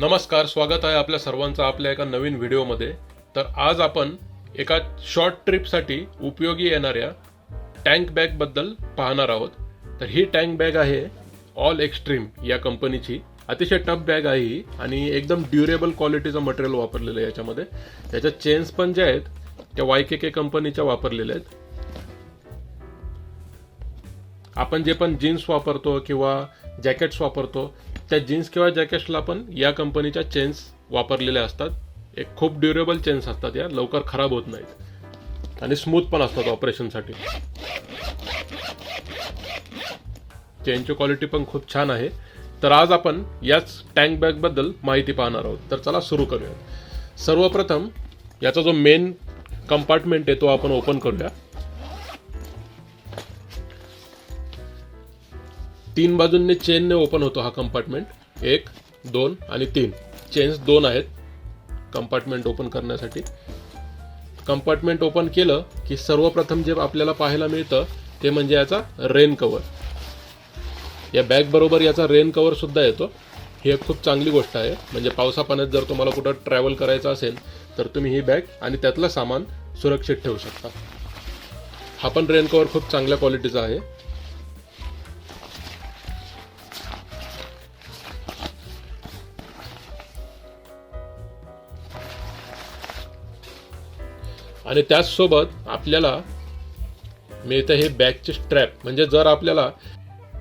नमस्कार, स्वागत आहे आपल्या सर्वांचं आपल्या एका नवीन व्हिडिओमध्ये। तर आज आपण एका शॉर्ट ट्रिपसाठी उपयोगी येणाऱ्या टँक बॅगबद्दल पाहणार आहोत। तर ही टँक बॅग आहे ऑल एक्स्ट्रीम या कंपनीची। अतिशय टफ बॅग आहे ही आणि एकदम ड्युरेबल क्वालिटीचं मटेरियल वापरलेलं आहे याच्यामध्ये। त्याच्या चेन्स पण ज्या आहेत त्या YKK कंपनीच्या वापरलेल्या आहेत। आपण जे पण जीन्स वापरतो किंवा जॅकेट्स वापरतो त्या जीन्स किंवा जॅकेट्सला पण या कंपनीच्या चेन्स वापरलेल्या असतात। एक खूप ड्युरेबल चेन्स असतात, या लवकर खराब होत नाहीत आणि स्मूथ पण असतात ऑपरेशनसाठी। चेनची क्वालिटी पण खूप छान आहे। तर आज आपण याच टँक बॅग बद्दल माहिती पाहणार आहोत। तर चला सुरू करूया। सर्वप्रथम याचा जो मेन कंपार्टमेंट आहे तो आपण ओपन करूया। 3 बाजूंनी चेनने ओपन होतो हा कंपार्टमेंट। 1, 2 आणि 3 चेन्स 2 आहेत कंपार्टमेंट ओपन करण्यासाठी। कंपार्टमेंट ओपन केलं की सर्वप्रथम जे आपल्याला पाहायला मिळतं ते म्हणजे याचा रेन कव्हर। या बॅग बरोबर याचा रेन कव्हर सुद्धा येतो। ही एक खूप चांगली गोष्ट आहे, म्हणजे पावसा पाण्यात जर तुम्हाला कुठं ट्रॅव्हल करायचं असेल तर तुम्ही ही बॅग आणि त्यातलं सामान सुरक्षित ठेवू शकता। हा पण रेन कव्हर खूप चांगल्या क्वालिटीचा आहे। आणि त्याचसोबत आपल्याला मिळतं हे बॅगचे स्ट्रॅप। म्हणजे जर आपल्याला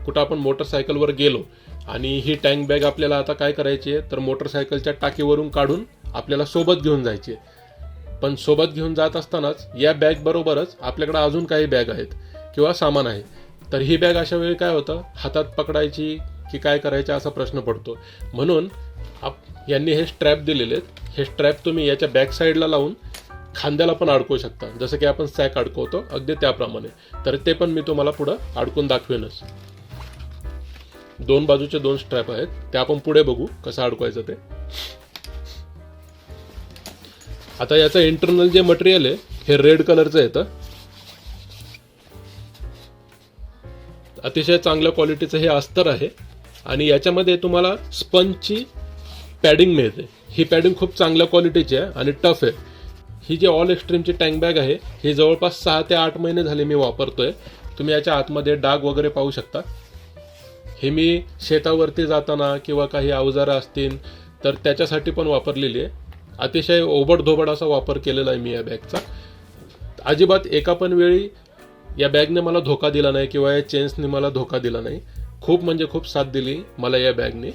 कुठं आपण मोटरसायकलवर गेलो आणि ही टँक बॅग आपल्याला आता काय करायची आहे तर मोटरसायकलच्या टाकीवरून काढून आपल्याला सोबत घेऊन जायची आहे। पण सोबत घेऊन जात असतानाच या बॅग बरोबरच आपल्याकडे अजून काही बॅग आहेत किंवा सामान आहे। तर ही बॅग अशा वेळी काय होतं, हातात पकडायची की काय करायचं असा प्रश्न पडतो। म्हणून यांनी हे स्ट्रॅप दिलेले आहेत। हे स्ट्रॅप तुम्ही याच्या बॅक साईडला लावून खांद्याला पण अडकवू शकता, जसं की आपण सॅक अडकवतो अगदी त्याप्रमाणे। तर ते पण मी तुम्हाला पुढे अडकून दाखवेनच। 2 बाजूचे 2 स्ट्रॅप आहेत, ते आपण पुढे बघू कसं अडकवायचं ते। आता याचं इंटरनल जे मटेरियल आहे हे रेड कलरचं येतं। अतिशय चांगल्या क्वालिटीचं हे अस्तर आहे आणि याच्यामध्ये तुम्हाला स्पंजची पॅडिंग मिळते। ही पॅडिंग खूप चांगल्या क्वालिटीची आहे आणि टफ आहे। ही जी ऑल एक्स्ट्रीमची टँक बॅग आहे ही जवळपास 6 ते 8 महिने झाले मी वापरतोय। तुम्ही याच्या आतमध्ये डाग वगैरे पाहू शकता। हे मी शेतावरती जाताना किंवा काही अवजारं असतील तर त्याच्यासाठी पण वापरलेली आहे। अतिशय ओबडधोबड असा वापर केलेला आहे मी या बॅगचा। अजिबात एका पण वेळी या बॅगने मला धोका दिला नाही किंवा या चेन्सने मला धोका दिला नाही। खूप म्हणजे खूप साथ दिली मला या बॅगने।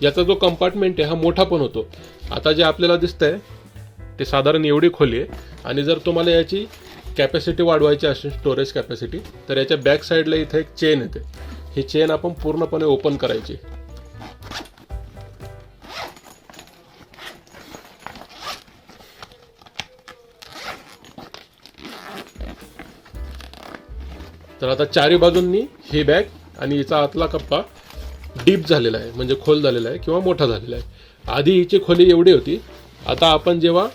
याचा जो कंपार्टमेंट आहे हा मोठा पण होतो। आता जे आपल्याला दिसतंय ते साधारण एवढी खोली आहे आणि जर तुम्हाला याची कॅपॅसिटी वाढवायची असेल, स्टोरेज कॅपॅसिटी, तर याच्या बॅक साईडला इथे एक चेन येते। ही चेन आपण पूर्णपणे ओपन करायची। तर आता चारी बाजूंनी ही बॅग आणि हिचा आतला कप्पा डीप झालेला आहे, म्हणजे खोल झालेला आहे किंवा मोठा झालेला आहे। आधी हिची खोली एवढी होती, आता आपण जेव्हा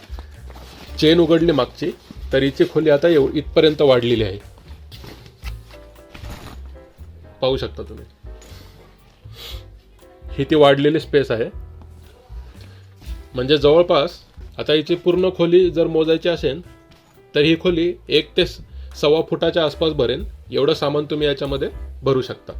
चेन उघडली मागची तर हिची खोली आता इथपर्यंत वाढलेली आहे। पाहू शकता तुम्ही, ही ती वाढलेली स्पेस आहे। म्हणजे जवळपास आता हिची पूर्ण खोली जर मोजायची असेल तर ही खोली 1 ते 1.25 फुटाच्या आसपास भरेल। एवढं सामान तुम्ही याच्यामध्ये भरू शकता।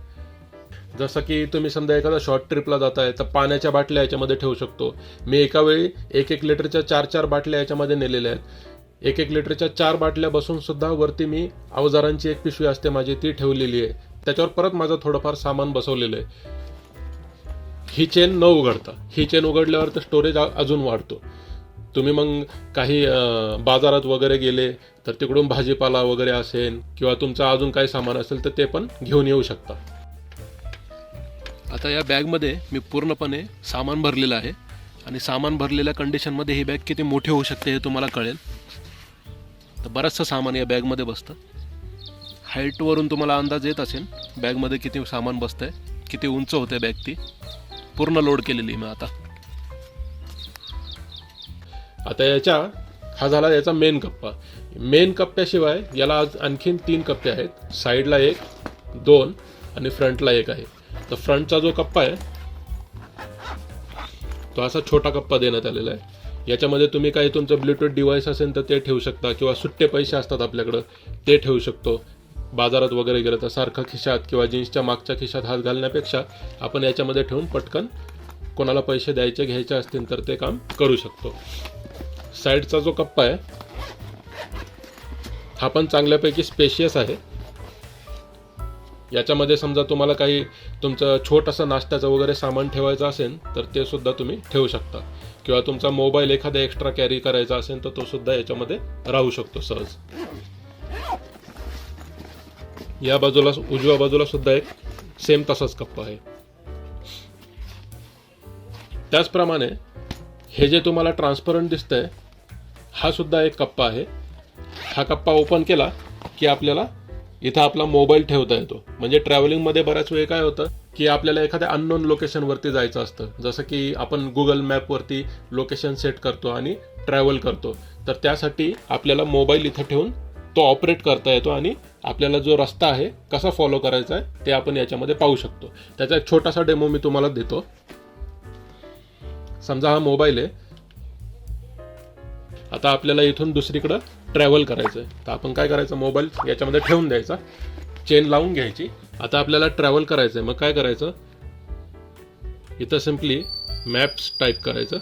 जसं की तुम्ही समजा एखादा शॉर्ट ट्रिपला जाताय तर पाण्याच्या बाटल्या याच्यामध्ये ठेवू शकतो। मी एका वेळी 1-1 लिटरच्या 4-4 बाटल्या याच्यामध्ये नेलेल्या आहेत। 1-1 लिटरच्या 4 बाटल्या बसून सुद्धा वरती मी अवजारांची एक पिशवी असते माझी ती ठेवलेली आहे। त्याच्यावर परत माझं थोडंफार सामान बसवलेलं आहे। ही चेन न उघडता, ही चेन उघडल्यावर तर स्टोरेज अजून वाढतो। तुम्ही मग काही बाजारात वगैरे गेले तर तिकडून भाजीपाला वगैरे असेल किंवा तुमचं अजून काही सामान असेल तर ते पण घेऊन येऊ शकता। आता या बॅगमध्ये मी पूर्णपणे सामान भरलेलं आहे आणि सामान भरलेल्या कंडिशनमध्ये ही बॅग किती मोठी होऊ शकते हे तुम्हाला कळेल। तर बरंचसं सामान या बॅगमध्ये बसतं। हाईटवरून तुम्हाला अंदाज येत असेल बॅगमध्ये किती सामान बसतंय, किती उंच होते बॅग ती। पूर्ण लोड केलेली मी आता हा झाला याचा मेन कप्पा। मेन कप्प्याशिवाय याला आज आणखीन 3 कप्पे आहेत। साईडला 1, 2 आणि फ्रंटला 1 आहे। तर फ्रंटचा जो कप्पा आहे तो असा छोटा कप्पा देण्यात आलेला आहे. याच्यामध्ये तुम्ही काही तुमचं ब्लूटूथ डिव्हाइस असेल तर ते ठेवू शकता, किंवा सुट्टे पैसे असतात आपल्याकडं ते ठेवू शकतो. बाजारात वगैरे गेलं तर सारखं खिशात किंवा जीन्सच्या मागच्या खिशात हात घालण्यापेक्षा आपण याच्यामध्ये ठेवून पटकन कोणाला पैसे द्यायचे घ्यायचे असतील तर ते काम करू शकतो. साईडचा जो कप्पा आहे हा पण चांगल्यापैकी स्पेशियस आहे. याच्यामध्ये समजा तुम्हाला काही तुमचं छोटंसं नाश्त्याचं वगैरे सामान ठेवायचं असेल तर ते सुद्धा तुम्ही ठेवू शकता, किंवा तुमचा मोबाईल एखादा एक्स्ट्रा कॅरी करायचा असेल तर तो सुद्धा याच्यामध्ये राहू शकतो सहज. या बाजूला उजव्या बाजूला सुद्धा एक सेम तसाच कप्पा आहे. त्याचप्रमाणे हे जे तुम्हाला ट्रान्सपरंट दिसतंय हा सुद्धा एक कप्पा आहे. हा कप्पा ओपन केला की आपल्याला इथं आपला मोबाईल ठेवता येतो. म्हणजे ट्रॅव्हलिंगमध्ये बऱ्याच वेळ काय होतं की आपल्याला एखाद्या अननोन लोकेशनवरती जायचं असतं, जसं की आपण गुगल मॅपवरती लोकेशन सेट करतो आणि ट्रॅव्हल करतो, तर त्यासाठी आपल्याला मोबाईल इथं ठेवून तो ऑपरेट करता येतो आणि आपल्याला जो रस्ता आहे कसा फॉलो करायचा आहे ते आपण याच्यामध्ये पाहू शकतो. त्याचा एक छोटासा डेमो मी तुम्हाला देतो. समजा हा मोबाईल आहे, आता आपल्याला इथून दुसरीकडं ट्रॅव्हल करायचं आहे, तर आपण काय करायचं, मोबाईल याच्यामध्ये ठेवून द्यायचा, चेन लावून घ्यायची. आता आपल्याला ट्रॅव्हल करायचं आहे, मग काय करायचं, इथं सिम्पली मॅप्स टाईप करायचं,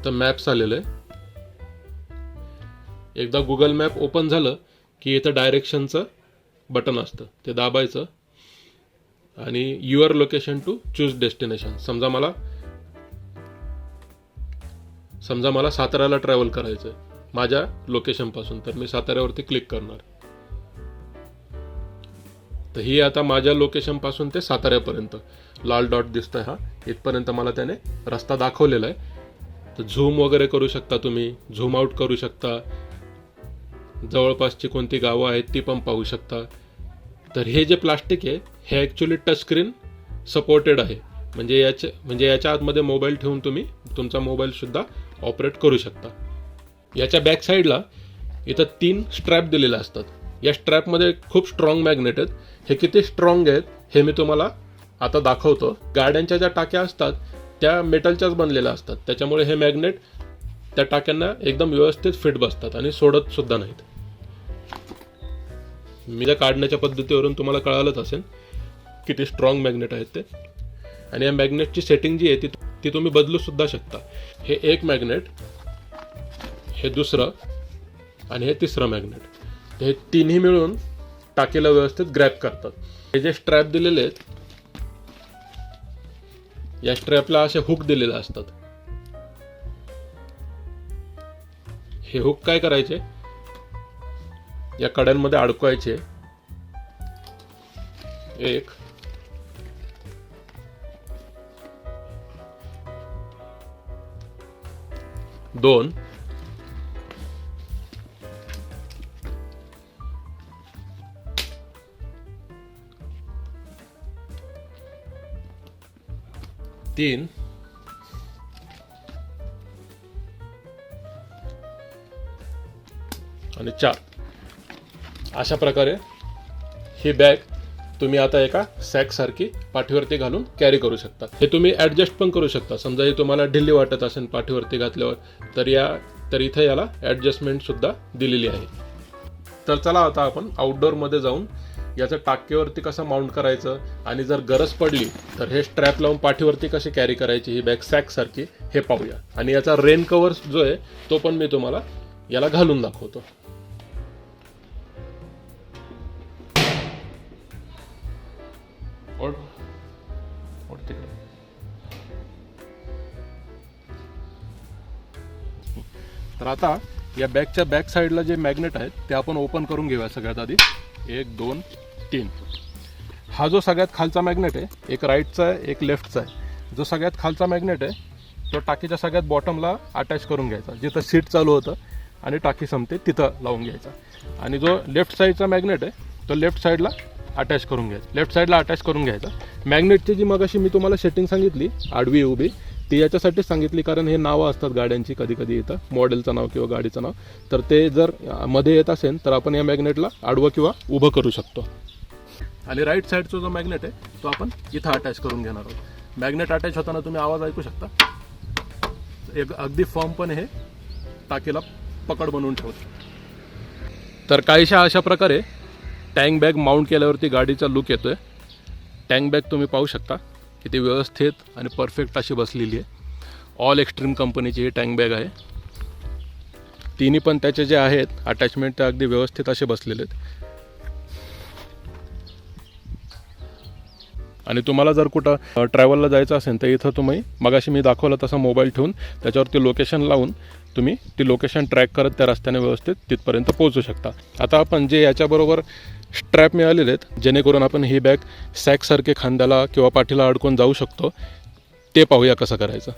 तर मॅप्स आलेलं आहे. एकदा गुगल मॅप ओपन झालं की इथं डायरेक्शनचं बटन असतं, ते दाबायचं आणि your location to choose destination. समजा मला साताऱ्याला ट्रॅव्हल करायचं आहे माझ्या लोकेशनपासून, तर मी साताऱ्यावरती क्लिक करणार. तर ही आता माझ्या लोकेशनपासून ते साताऱ्यापर्यंत लाल डॉट दिसतोय, हा इथपर्यंत मला त्याने रस्ता दाखवलेला आहे. तर झूम वगैरे करू शकता तुम्ही, झूम आउट करू शकता, जवळपासची कोणती गावं आहेत ती पण पाहू शकता. तर हे जे प्लास्टिक आहे हे ॲक्च्युली टचस्क्रीन सपोर्टेड आहे. म्हणजे याच्या आतमध्ये मोबाईल ठेवून तुम्ही तुमचा मोबाईल सुद्धा ऑपरेट करू शकता. याच्या बॅक साईडला इथं 3 स्ट्रॅप दिलेले असतात. या स्ट्रॅपमध्ये खूप स्ट्रॉंग मॅग्नेट आहेत. हे किती स्ट्रॉंग आहेत हे मी तुम्हाला आता दाखवतो. गाड्यांच्या ज्या टाक्या असतात त्या मेटलच्याच बनलेल्या असतात, त्याच्यामुळे हे मॅग्नेट त्या टाक्यांना एकदम व्यवस्थित फिट बसतात आणि सोडत सुद्धा नाहीत. मी त्या काढण्याच्या पद्धतीवरून तुम्हाला कळालंच असेल किती स्ट्रॉंग मॅग्नेट आहेत ते. आणि या मॅग्नेटची सेटिंग जी आहे ती तुम्ही बदलू सुद्धा शकता. हे एक मॅग्नेट, हे दुसरं आणि हे तिसरं मॅग्नेट, हे तिन्ही मिळून टाकीला व्यवस्थित ग्रॅब करतात. हे जे स्ट्रॅप दिलेले आहेत या स्ट्रॅपला असे हुक दिलेले असतात. हे हुक काय करायचे, या कड्यांमध्ये अडकवायचे. 1 2 3 आणि 4. अशा प्रकारे ही बॅग तुम्ही आता एका सॅकसारखी पाठीवरती घालून कॅरी करू शकता. हे तुम्ही ॲडजस्ट पण करू शकता. समजा हे तुम्हाला ढिल्ली वाटत असेल पाठीवरती घातल्यावर तर इथे याला ॲडजस्टमेंट सुद्धा दिलेली आहे. तर चला आता आपण आउटडोअरमध्ये जाऊन याचं टाकेवरती कसं माउंट करायचं आणि जर गरज पडली तर हे स्ट्रॅप लावून पाठीवरती कशी कॅरी करायची ही बॅग सॅकसारखी हे पाहूया. आणि याचा रेन कव्हर जो आहे तो पण मी तुम्हाला याला घालून दाखवतो. तर आता या बॅगच्या बॅक साईडला जे मॅग्नेट आहेत ते आपण ओपन करून घेऊया सगळ्यात आधी. 1 2 3. हा जो सगळ्यात खालचा मॅग्नेट आहे, एक राईटचा आहे एक लेफ्टचा आहे. जो सगळ्यात खालचा मॅग्नेट आहे तो टाकीच्या सगळ्यात बॉटमला अटॅच करून घ्यायचा, जिथं सीट चालू होतं आणि टाकी संपते तिथं लावून घ्यायचा. आणि जो लेफ्ट साईडचा मॅग्नेट आहे तो लेफ्ट साईडला अटॅच करून घ्यायचा. मॅग्नेटची जी मगाशी मी तुम्हाला सेटिंग सांगितली आडवी उभी, ती याच्यासाठीच सांगितली कारण हे नावं असतात गाड्यांची कधी कधी येतं, मॉडेलचं नाव किंवा गाडीचं नाव. तर ते जर मध्ये येत असेल तर आपण या मॅग्नेटला आडवं किंवा उभं करू शकतो. आणि राईट साईडचा जो मॅग्नेट आहे तो आपण इथं अटॅच करून घेणार आहोत. मॅग्नेट अटॅच होताना तुम्ही आवाज ऐकू शकता. एक अगदी फर्म पण हे टाकीला पकड बनवून ठेवतं. तर काहीशा अशा प्रकारे टँक बॅग माउंट केल्यावरती गाडीचा लुक येतोय. टँक बॅग तुम्ही पाहू शकता किती व्यवस्थित आणि परफेक्ट अशी बसलेली आहे. ऑल एक्स्ट्रीम कंपनीची ही टँक बॅग आहे. तिन्ही पण त्याचे जे आहेत अटॅचमेंट ते अगदी व्यवस्थित असे बसलेले आहेत. आणि तुम्हाला जर कुठं ट्रॅव्हलला जायचं असेल तर इथं तुम्ही मगाशी मी दाखवलं तसं मोबाईल ठेवून त्याच्यावरती लोकेशन लावून तुम्ही ती लोकेशन ट्रॅक करत त्या रस्त्याने व्यवस्थित तिथपर्यंत पोहोचू शकता. आता आपण जे याच्याबरोबर स्ट्रॅप मिळालेले आहेत जेणेकरून आपण ही बॅग सॅकसारखे खांद्याला किंवा पाठीला अडकून जाऊ शकतो ते पाहूया कसं करायचं.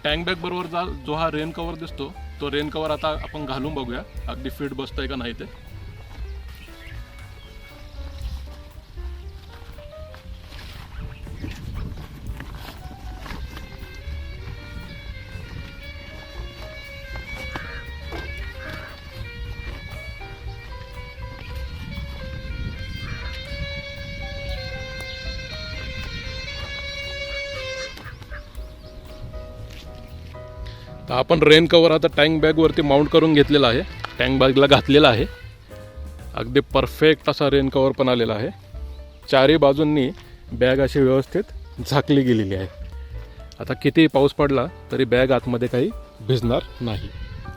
टँक बॅग बरोबर जो हा रेन कवर दिसतो तो रेन कवर आता आपण घालून बघूया अगदी फिट बसतंय का नाही ते. तर आपण रेन कवर आता टँक बॅगवरती माउंट करून घेतलेला आहे. टँक बॅगला घातलेला आहे. अगदी परफेक्ट असा रेन कवर पण आलेला आहे. चारही बाजूंनी बॅग अशी व्यवस्थित झाकली गेलेली आहे. आता कितीही पाऊस पडला तरी बॅग आतमध्ये काही भिजणार नाही.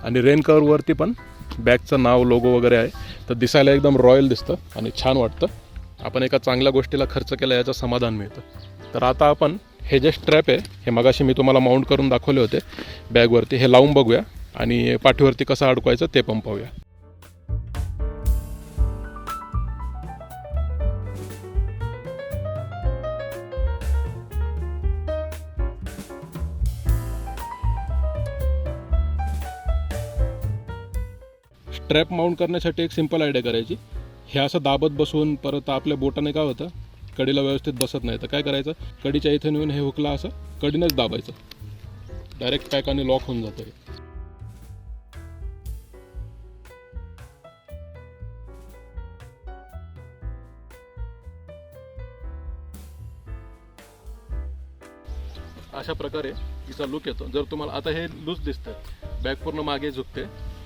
आणि रेन कवरवरती पण बॅगचं नाव लोगो वगैरे आहे. तर दिसायला एकदम रॉयल दिसतं आणि छान वाटतं. आपण एका चांगल्या गोष्टीला खर्च केला याचं समाधान मिळतं. तर आता आपण हे जे स्ट्रॅप आहे हे मगाशी मी तुम्हाला माउंट करून दाखवले होते बॅगवरती, हे लावून बघूया आणि पाठीवरती कसं अडकवायचं ते पण पाहूया. स्ट्रॅप माउंट करण्यासाठी एक सिंपल आयडिया करायची. हे असं दाबत बसून परत आपल्या बोटाने काय होतं कडीला व्यवस्थित बसत नाही. तर काय करायचं कडीच्या इथे नेऊन हे हुकला असं कडीनंच दाबायचं. डायरेक्ट पॅकाने लॉक होऊन जातं. अशा प्रकारे हिचा लुक येतो. जर तुम्हाला आता हे लूज दिसतं बॅग पूर्ण मागे झुकते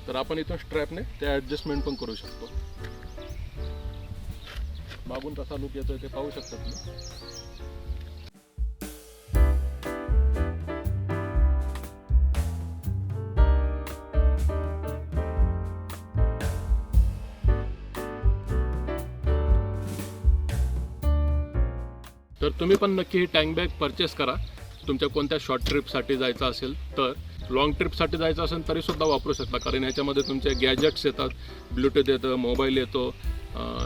तर आपण इथून स्ट्रॅपने ते ॲडजस्टमेंट पण करू शकतो. मागून कसा लुक येतोय ते पाहू शकता तुम्ही. तर तुम्ही पण नक्की ही टँक बॅग परचेस करा. तुमच्या कोणत्या शॉर्ट ट्रिपसाठी जायचं असेल तर. लॉंग ट्रिपसाठी जायचं असेल तरीसुद्धा वापरू शकता कारण ह्याच्यामध्ये तुमचे गॅजेट्स येतात, ब्लूटूथ येतं, मोबाईल येतो,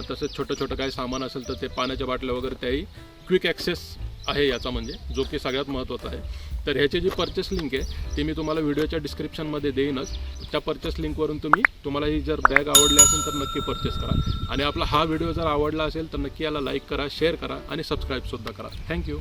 तसंच छोटं छोटं काही सामान असेल तर ते पाण्याच्या बाटल्या वगैरे त्याही क्विक ॲक्सेस आहे याचा, म्हणजे जो की सगळ्यात महत्त्वाचा आहे. तर ह्याची जी परचेस लिंक आहे ती मी तुम्हाला व्हिडिओच्या डिस्क्रिप्शनमध्ये देईनच. त्या परचेस लिंकवरून तुम्हाला ही जर बॅग आवडली असेल तर नक्की परचेस करा. आणि आपला हा व्हिडिओ जर आवडला असेल तर नक्की याला लाईक करा, शेअर करा आणि सबस्क्राईबसुद्धा करा. थँक्यू.